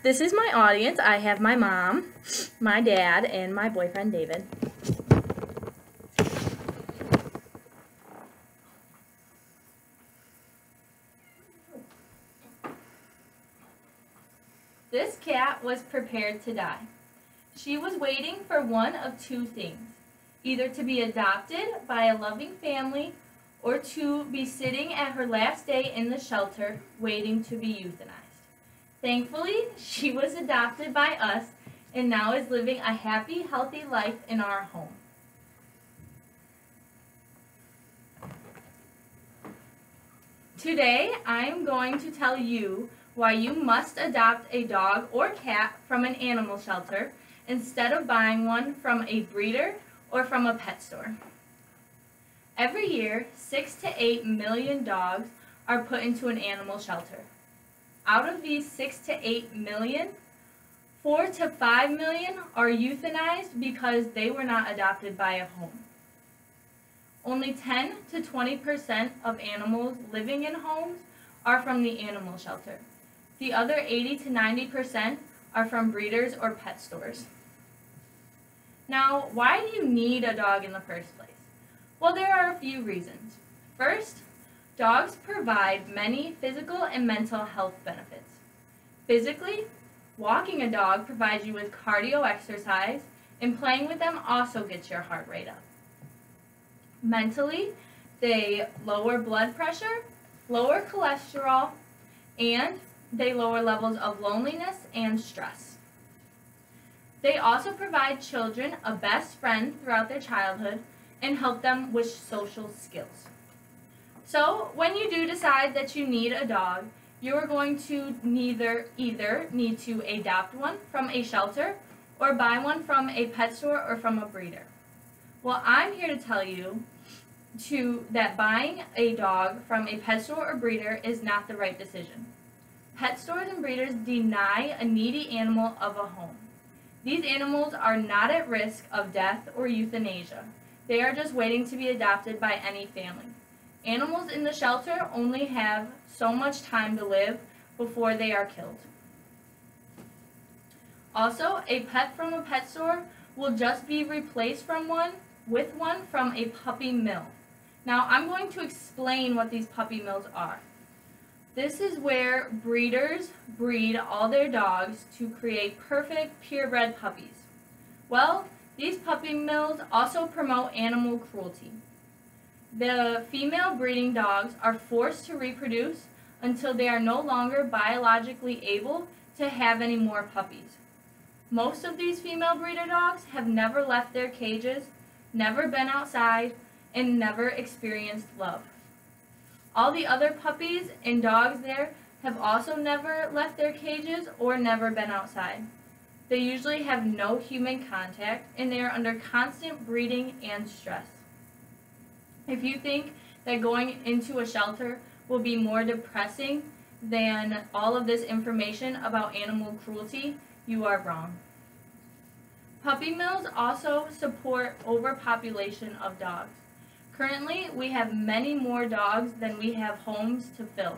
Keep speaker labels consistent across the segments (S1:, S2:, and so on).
S1: This is my audience. I have my mom, my dad, and my boyfriend, David. This cat was prepared to die. She was waiting for one of two things, either to be adopted by a loving family or to be sitting at her last day in the shelter waiting to be euthanized. Thankfully, she was adopted by us and now is living a happy, healthy life in our home. Today, I am going to tell you why you must adopt a dog or cat from an animal shelter instead of buying one from a breeder or from a pet store. Every year, 6 to 8 million dogs are put into an animal shelter. Out of these 6 to 8 million, 4 to 5 million are euthanized because they were not adopted by a home. Only 10 to 20% of animals living in homes are from the animal shelter. The other 80 to 90% are from breeders or pet stores. Now, why do you need a dog in the first place? Well, there are a few reasons. First, dogs provide many physical and mental health benefits. Physically, walking a dog provides you with cardio exercise, and playing with them also gets your heart rate up. Mentally, they lower blood pressure, lower cholesterol, and they lower levels of loneliness and stress. They also provide children a best friend throughout their childhood and help them with social skills. So, when you do decide that you need a dog, you are going to either need to adopt one from a shelter or buy one from a pet store or from a breeder. Well, I'm here to tell you that buying a dog from a pet store or breeder is not the right decision. Pet stores and breeders deny a needy animal of a home. These animals are not at risk of death or euthanasia. They are just waiting to be adopted by any family. Animals in the shelter only have so much time to live before they are killed. Also, a pet from a pet store will just be replaced with one from a puppy mill. Now, I'm going to explain what these puppy mills are. This is where breeders breed all their dogs to create perfect purebred puppies. Well, these puppy mills also promote animal cruelty. The female breeding dogs are forced to reproduce until they are no longer biologically able to have any more puppies. Most of these female breeder dogs have never left their cages, never been outside, and never experienced love. All the other puppies and dogs there have also never left their cages or never been outside. They usually have no human contact and they are under constant breeding and stress. If you think that going into a shelter will be more depressing than all of this information about animal cruelty, you are wrong. Puppy mills also support overpopulation of dogs. Currently, we have many more dogs than we have homes to fill.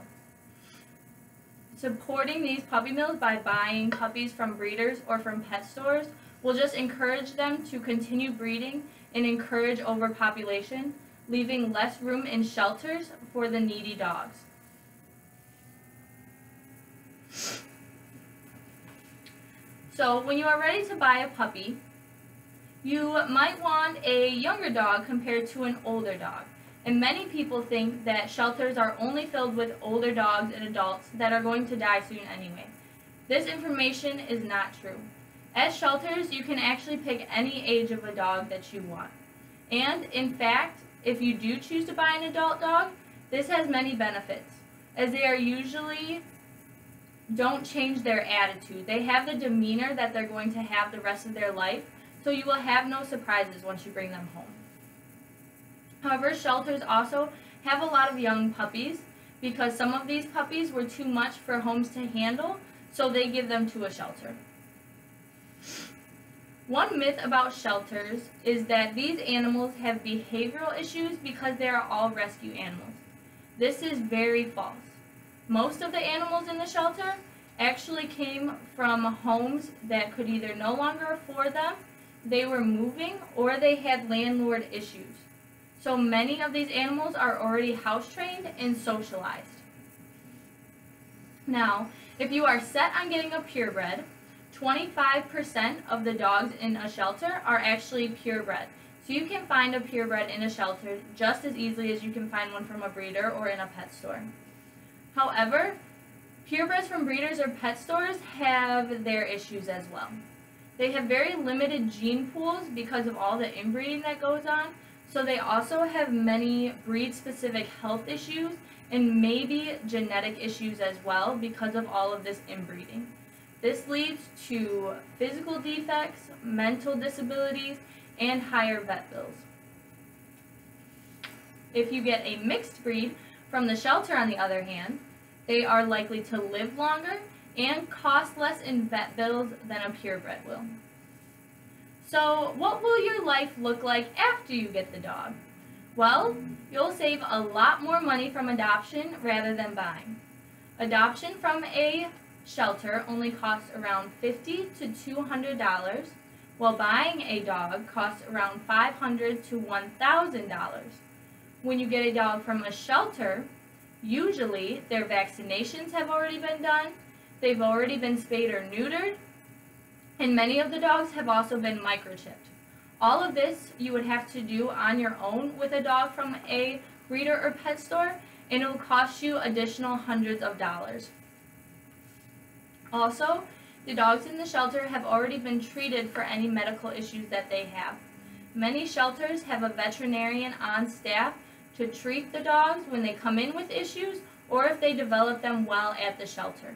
S1: Supporting these puppy mills by buying puppies from breeders or from pet stores will just encourage them to continue breeding and encourage overpopulation, leaving less room in shelters for the needy dogs. So, when you are ready to buy a puppy, you might want a younger dog compared to an older dog. And many people think that shelters are only filled with older dogs and adults that are going to die soon anyway. This information is not true. At shelters, you can actually pick any age of a dog that you want. And in fact, if you do choose to buy an adult dog, this has many benefits, as they are usually don't change their attitude. They have the demeanor that they're going to have the rest of their life, so you will have no surprises once you bring them home. However, shelters also have a lot of young puppies because some of these puppies were too much for homes to handle, so they give them to a shelter. One myth about shelters is that these animals have behavioral issues because they are all rescue animals. This is very false. Most of the animals in the shelter actually came from homes that could either no longer afford them, they were moving, or they had landlord issues. So many of these animals are already house trained and socialized. Now, if you are set on getting a purebred, 25% of the dogs in a shelter are actually purebred. So you can find a purebred in a shelter just as easily as you can find one from a breeder or in a pet store. However, purebreds from breeders or pet stores have their issues as well. They have very limited gene pools because of all the inbreeding that goes on, so they also have many breed-specific health issues and maybe genetic issues as well because of all of this inbreeding. This leads to physical defects, mental disabilities, and higher vet bills. If you get a mixed breed from the shelter, on the other hand, they are likely to live longer and cost less in vet bills than a purebred will. So, what will your life look like after you get the dog? Well, you'll save a lot more money from adoption rather than buying. Adoption from a shelter only costs around $50 to $200, while buying a dog costs around $500 to $1,000. When you get a dog from a shelter, usually their vaccinations have already been done, they've already been spayed or neutered, and many of the dogs have also been microchipped. All of this you would have to do on your own with a dog from a breeder or pet store, and it will cost you additional hundreds of dollars. Also, the dogs in the shelter have already been treated for any medical issues that they have. Many shelters have a veterinarian on staff to treat the dogs when they come in with issues or if they develop them while at the shelter.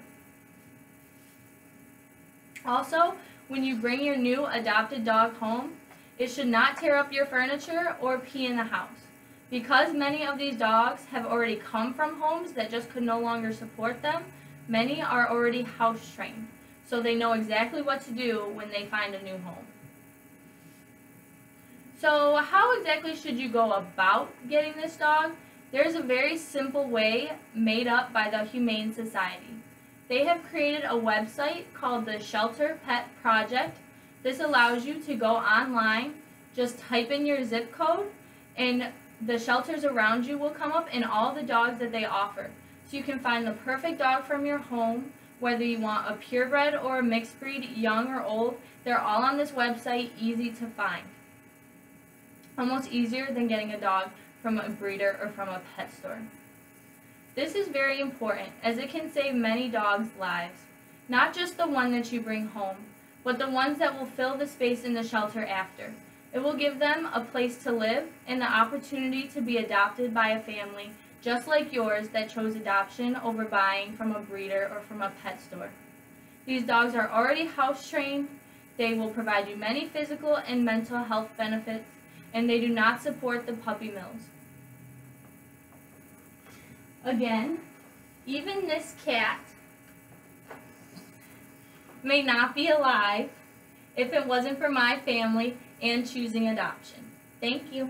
S1: Also, when you bring your new adopted dog home, it should not tear up your furniture or pee in the house. Because many of these dogs have already come from homes that just could no longer support them, many are already house trained, so they know exactly what to do when they find a new home. So how exactly should you go about getting this dog? There's a very simple way made up by the Humane Society. They have created a website called the Shelter Pet Project. This allows you to go online, just type in your zip code, and the shelters around you will come up and all the dogs that they offer. So you can find the perfect dog from your home, whether you want a purebred or a mixed breed, young or old. They're all on this website, easy to find. Almost easier than getting a dog from a breeder or from a pet store. This is very important as it can save many dogs' lives. Not just the one that you bring home, but the ones that will fill the space in the shelter after. It will give them a place to live and the opportunity to be adopted by a family just like yours that chose adoption over buying from a breeder or from a pet store. These dogs are already house trained, they will provide you many physical and mental health benefits, and they do not support the puppy mills. Again, even this cat may not be alive if it wasn't for my family and choosing adoption. Thank you.